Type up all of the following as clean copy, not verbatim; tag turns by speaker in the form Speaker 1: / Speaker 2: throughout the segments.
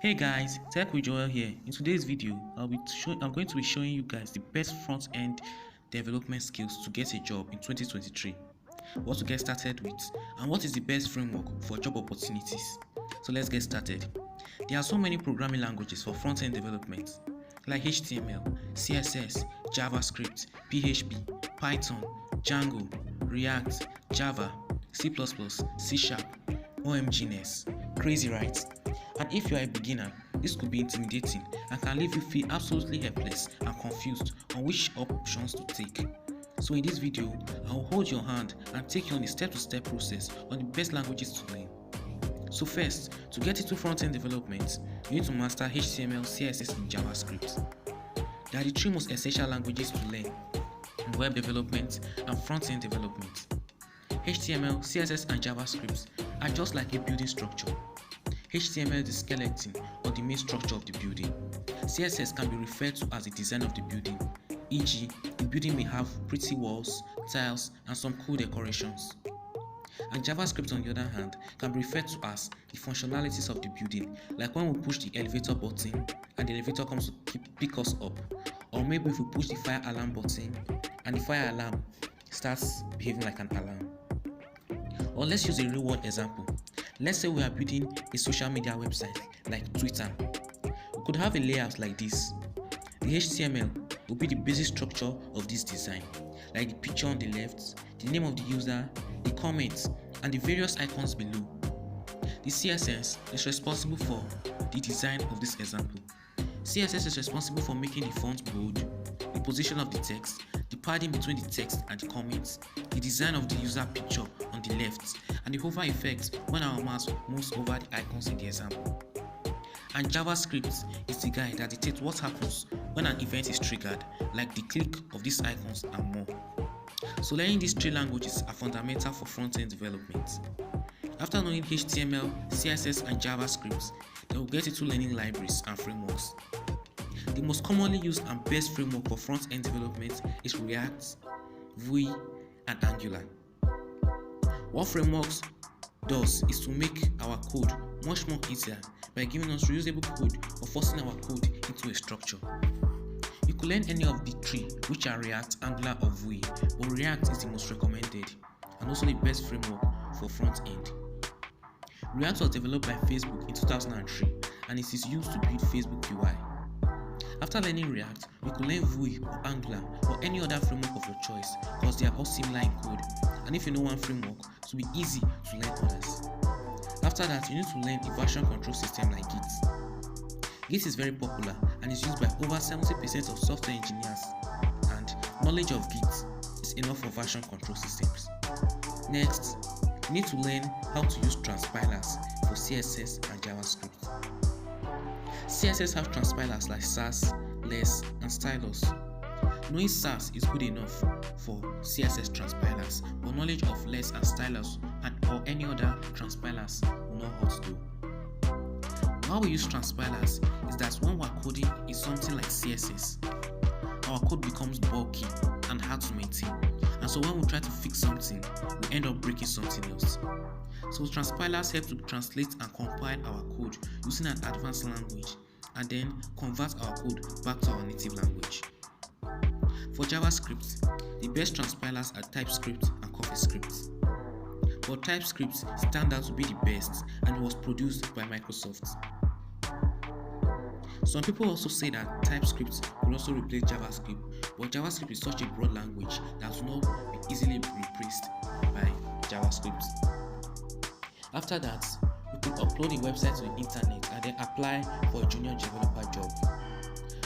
Speaker 1: Hey guys, Tech with Joel here. In today's video, I'm going to be showing you guys the best front-end development skills to get a job in 2023, what to get started with, and what is the best framework for job opportunities. So let's get started. There are so many programming languages for front-end development, like HTML, CSS, JavaScript, PHP, Python, Django, React, Java, C++, C#, OMGNet. Crazy, right? And if you are a beginner, this could be intimidating and can leave you feel absolutely helpless and confused on which options to take. So in this video, I will hold your hand and take you on a step-to-step process on the best languages to learn. So first, to get into front-end development, you need to master HTML, CSS, and JavaScript. They are the three most essential languages to learn in web development and front-end development. HTML, CSS, and JavaScript are just like a building structure. HTML is the skeleton or the main structure of the building. CSS can be referred to as the design of the building, e.g., the building may have pretty walls, tiles, and some cool decorations. And JavaScript, on the other hand, can be referred to as the functionalities of the building, like when we push the elevator button and the elevator comes to pick us up, or maybe if we push the fire alarm button and the fire alarm starts behaving like an alarm. Or let's use a real-world example. Let's say we are building a social media website like Twitter. We could have a layout like this. The HTML will be the basic structure of this design, like the picture on the left, the name of the user, the comments, and the various icons below. The CSS is responsible for the design of this example. CSS is responsible for making the font bold, the position of the text, the padding between the text and the comments, the design of the user picture on the left, and the hover effect when our mouse moves over the icons in the example. And JavaScript is the guide that dictates what happens when an event is triggered, like the click of these icons and more. So learning these three languages are fundamental for front-end development. After knowing HTML, CSS, and JavaScript, then we'll get into learning libraries and frameworks. The most commonly used and best framework for front-end development is React, Vue, and Angular. What frameworks does is to make our code much more easier by giving us reusable code or forcing our code into a structure. You could learn any of the three, which are React, Angular, or Vue, but React is the most recommended and also the best framework for front-end. React was developed by Facebook in 2003 and it is used to build Facebook UI. After learning React, we could learn Vue or Angular or any other framework of your choice because they are all similar in code, and if you know one framework, it will be easy to learn others. After that, you need to learn a version control system like Git. Git is very popular and is used by over 70% of software engineers, and knowledge of Git is enough for version control systems. Next, you need to learn how to use transpilers for CSS and JavaScript. CSS have transpilers like Sass, Less, and Stylus. Knowing Sass is good enough for CSS transpilers, but knowledge of Less and Stylus or any other transpilers will know how to do. How we use transpilers is that when we're coding in something like CSS, our code becomes bulky and hard to maintain, and so when we try to fix something, we end up breaking something else. So transpilers help to translate and compile our code using an advanced language and then convert our code back to our native language. For JavaScript, the best transpilers are TypeScript and CoffeeScript. But TypeScript stand out to be the best and it was produced by Microsoft. Some people also say that TypeScript could also replace JavaScript, but JavaScript is such a broad language that will not be easily replaced by JavaScript. After that, you could upload a website to the internet and then apply for a junior developer job.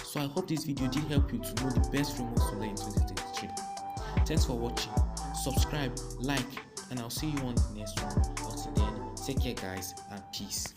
Speaker 1: So I hope this video did help you to know the best frameworks to learn in 2023. Thanks for watching. Subscribe, like, and I'll see you on the next one. Until then, take care guys and peace.